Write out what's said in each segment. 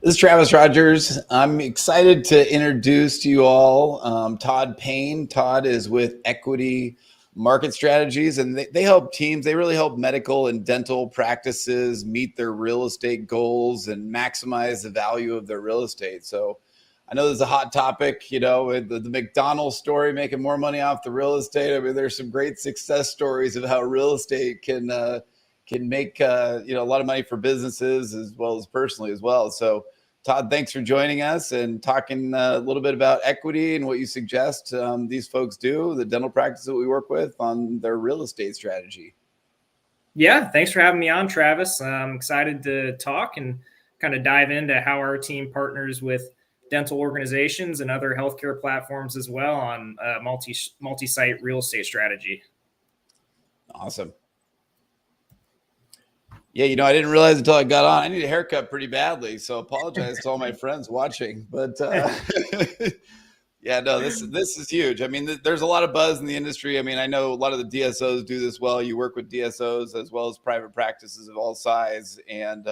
This is Travis Rodgers. I'm excited to introduce to you all Todd Payne. Todd is with Equity Market Strategies, and they help teams. They really help medical and dental practices meet their real estate goals and maximize the value of their real estate. So I know there's a hot topic, with the McDonald's story, making more money off the real estate. I mean, there's some great success stories of how real estate can make a lot of money for businesses as well as personally as well. So, Todd, thanks for joining us and talking a little bit about equity and what you suggest these folks do, the dental practice that we work with on their real estate strategy. Yeah, thanks for having me on, Travis. I'm excited to talk and kind of dive into how our team partners with dental organizations and other healthcare platforms as well on multi-site real estate strategy. Awesome. Yeah, I didn't realize until I got on. I need a haircut pretty badly, so apologize to all my friends watching. But yeah, no, this is huge. I mean, there's a lot of buzz in the industry. I mean, I know a lot of the DSOs do this well. You work with DSOs as well as private practices of all size, and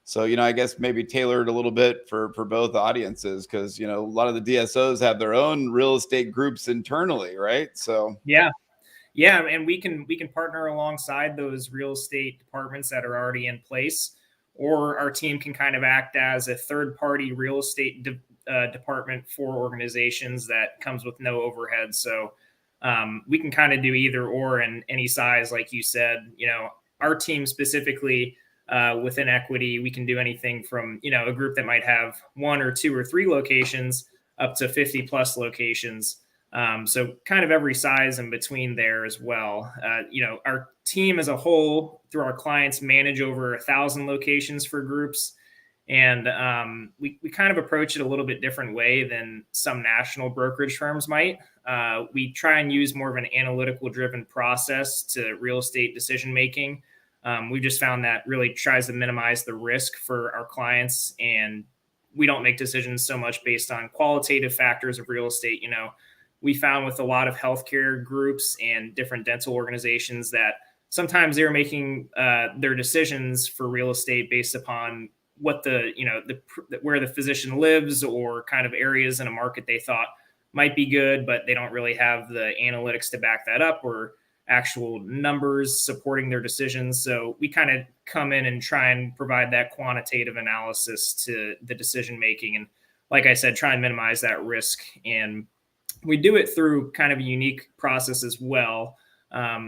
so I guess maybe tailored a little bit for both audiences because a lot of the DSOs have their own real estate groups internally, right? So yeah, and we can partner alongside those real estate departments that are already in place, or our team can kind of act as a third party real estate department for organizations that comes with no overhead. So we can kind of do either or in any size, like you said. Our team specifically within Equity, we can do anything from a group that might have 1 or 2 or 3 locations up to 50 plus locations. So kind of every size in between there as well. Our team as a whole, through our clients, manage over 1,000 locations for groups. And we kind of approach it a little bit different way than some national brokerage firms might. We try and use more of an analytical driven process to real estate decision making. We've just found that really tries to minimize the risk for our clients, and we don't make decisions so much based on qualitative factors of real estate. We found with a lot of healthcare groups and different dental organizations that sometimes they're making their decisions for real estate based upon what where the physician lives or kind of areas in a market they thought might be good, but they don't really have the analytics to back that up or actual numbers supporting their decisions. So we kind of come in and try and provide that quantitative analysis to the decision making. And like I said, try and minimize that risk. And we do it through kind of a unique process as well.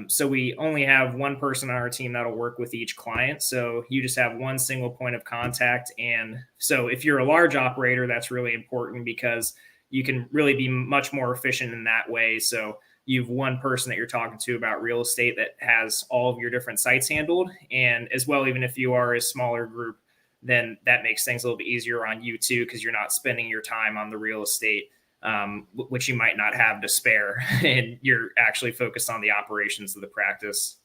So we only have one person on our team that'll work with each client. So you just have one single point of contact. And so if you're a large operator, that's really important because you can really be much more efficient in that way. So you've one person that you're talking to about real estate that has all of your different sites handled. And as well, even if you are a smaller group, then that makes things a little bit easier on you too, because you're not spending your time on the real estate, which you might not have to spare, and you're actually focused on the operations of the practice.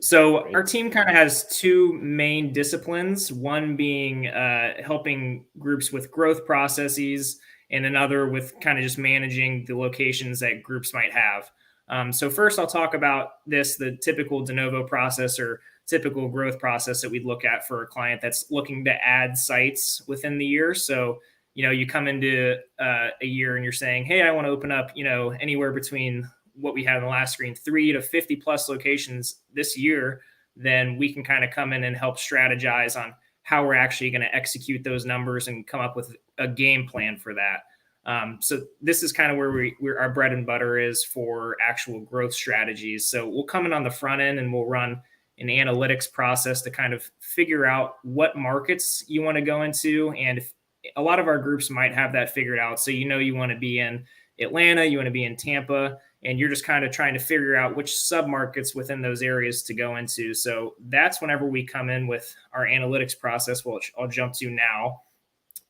So our team kind of has 2 main disciplines, one being helping groups with growth processes and another with kind of just managing the locations that groups might have. So first I'll talk about the typical de novo process or typical growth process that we'd look at for a client that's looking to add sites within the year. So, you come into a year and you're saying, hey, I want to open up, anywhere between what we had on the last screen, 3 to 50 plus locations this year. Then we can kind of come in and help strategize on how we're actually going to execute those numbers and come up with a game plan for that. So this is kind of where our bread and butter is for actual growth strategies. So we'll come in on the front end and we'll run an analytics process to kind of figure out what markets you want to go into. And a lot of our groups might have that figured out. So, you want to be in Atlanta, you want to be in Tampa, and you're just kind of trying to figure out which submarkets within those areas to go into. So that's whenever we come in with our analytics process, which I'll jump to now,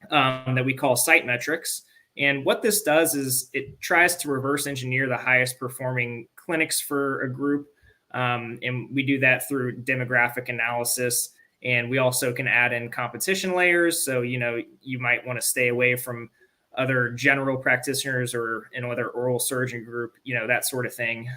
that we call site metrics. And what this does is it tries to reverse engineer the highest performing clinics for a group. And we do that through demographic analysis. And we also can add in competition layers. So, you might want to stay away from other general practitioners or another oral surgeon group, that sort of thing.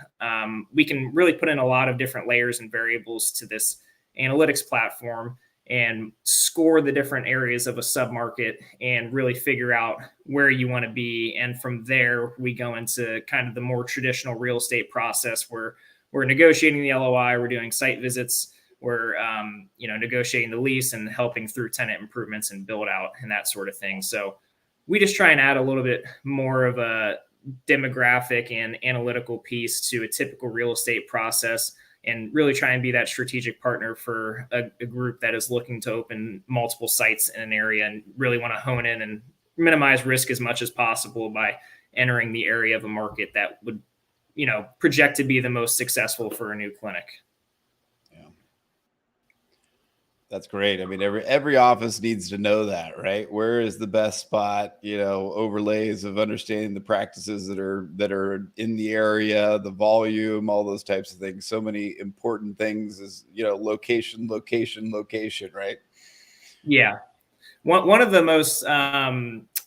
We can really put in a lot of different layers and variables to this analytics platform and score the different areas of a submarket and really figure out where you want to be. And from there, we go into kind of the more traditional real estate process where we're negotiating the LOI, we're doing site visits, we're negotiating the lease and helping through tenant improvements and build out and that sort of thing. So we just try and add a little bit more of a demographic and analytical piece to a typical real estate process and really try and be that strategic partner for a group that is looking to open multiple sites in an area and really want to hone in and minimize risk as much as possible by entering the area of a market that would, project to be the most successful for a new clinic. Yeah. That's great. I mean, every office needs to know that, right? Where is the best spot? Overlays of understanding the practices that are in the area, the volume, all those types of things. So many important things is location, right? Yeah, one of the most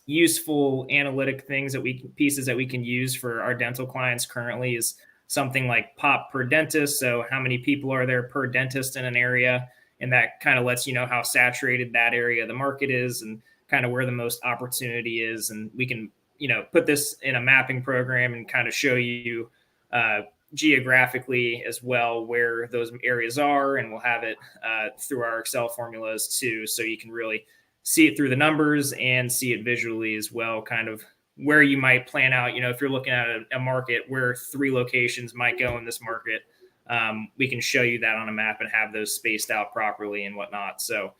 useful analytic pieces that we can use for our dental clients currently is something like pop per dentist. So how many people are there per dentist in an area? And that kind of lets you know how saturated that area of the market is and kind of where the most opportunity is. And we can, put this in a mapping program and kind of show you geographically as well where those areas are. And we'll have it through our Excel formulas too. So you can really see it through the numbers and see it visually as well, kind of where you might plan out, if you're looking at a market where 3 locations might go in this market. We can show you that on a map and have those spaced out properly and whatnot. So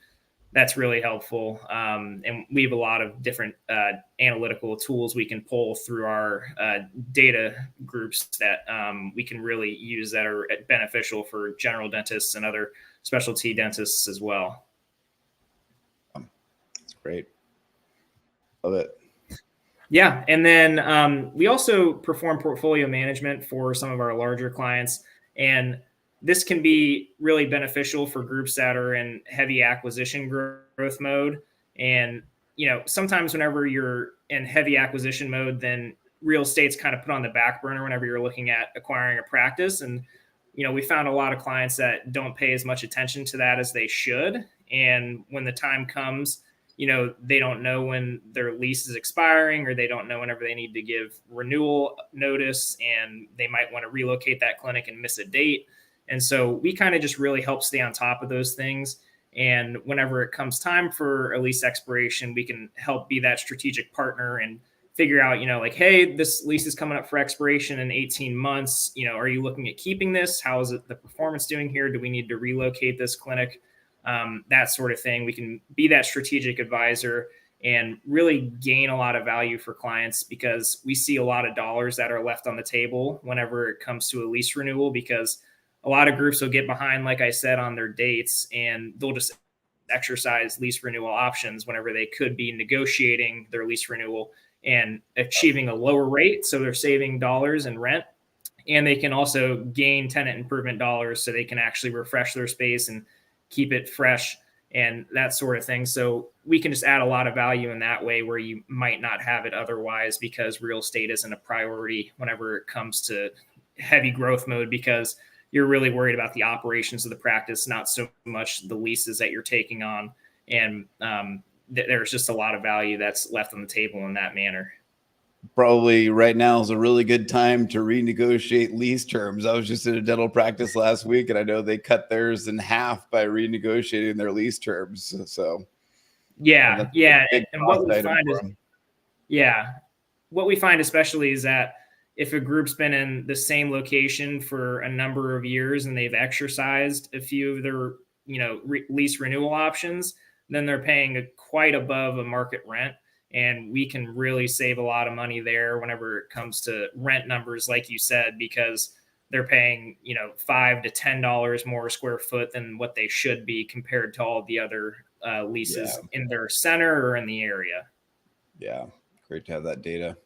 that's really helpful. And we have a lot of different analytical tools we can pull through our data groups that we can really use that are beneficial for general dentists and other specialty dentists as well. That's great. Love it. Yeah. And then we also perform portfolio management for some of our larger clients. And this can be really beneficial for groups that are in heavy acquisition growth mode. And, sometimes whenever you're in heavy acquisition mode, then real estate's kind of put on the back burner whenever you're looking at acquiring a practice. And, we found a lot of clients that don't pay as much attention to that as they should. And when the time comes, they don't know when their lease is expiring or they don't know whenever they need to give renewal notice and they might want to relocate that clinic and miss a date. And so we kind of just really help stay on top of those things. And whenever it comes time for a lease expiration, we can help be that strategic partner and figure out, hey, this lease is coming up for expiration in 18 months. Are you looking at keeping this? How is the performance doing here? Do we need to relocate this clinic? That sort of thing. We can be that strategic advisor and really gain a lot of value for clients because we see a lot of dollars that are left on the table whenever it comes to a lease renewal, because a lot of groups will get behind, like I said, on their dates and they'll just exercise lease renewal options whenever they could be negotiating their lease renewal and achieving a lower rate. So they're saving dollars in rent, and they can also gain tenant improvement dollars so they can actually refresh their space and keep it fresh and that sort of thing. So we can just add a lot of value in that way where you might not have it otherwise, because real estate isn't a priority whenever it comes to heavy growth mode, because you're really worried about the operations of the practice, not so much the leases that you're taking on. And there's just a lot of value that's left on the table in that manner. Probably right now is a really good time to renegotiate lease terms. I was just in a dental practice last week, and I know they cut theirs in half by renegotiating their lease terms. So, yeah. And what we find is, what we find especially is that if a group's been in the same location for a number of years and they've exercised a few of their, lease renewal options, then they're paying quite above a market rent. And we can really save a lot of money there whenever it comes to rent numbers, like you said, because they're paying, $5 to $10 more a square foot than what they should be compared to all the other leases in their center or in the area. Yeah. Great to have that data.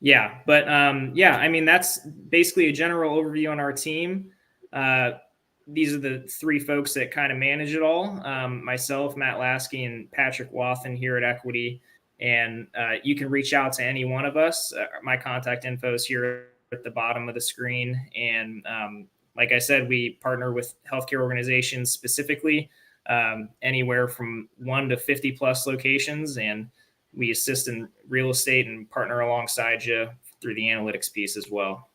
Yeah. But that's basically a general overview on our team. These are the 3 folks that kind of manage it all. Myself, Matt Lasky, and Patrick Wathen here at Equity. And you can reach out to any one of us. My contact info is here at the bottom of the screen. And like I said, we partner with healthcare organizations specifically, anywhere from 1 to 50 plus locations, and we assist in real estate and partner alongside you through the analytics piece as well.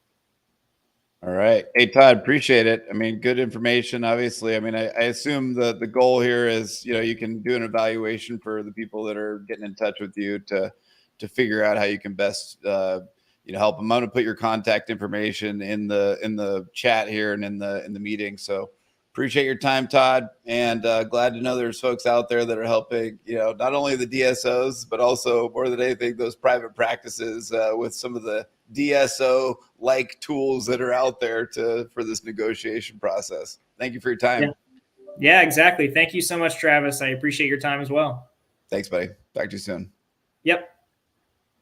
All right. Hey, Todd, appreciate it. I mean, good information, obviously. I mean, I assume the goal here is, you can do an evaluation for the people that are getting in touch with you to figure out how you can best, help them. I'm going to put your contact information in the chat here and in the meeting. So appreciate your time, Todd, and glad to know there's folks out there that are helping, not only the DSOs, but also more than anything, those private practices with some of the DSO like tools that are out there for this negotiation process. Thank you for your time. Yeah, exactly. Thank you so much, Travis. I appreciate your time as well. Thanks, buddy. Talk to you soon. Yep.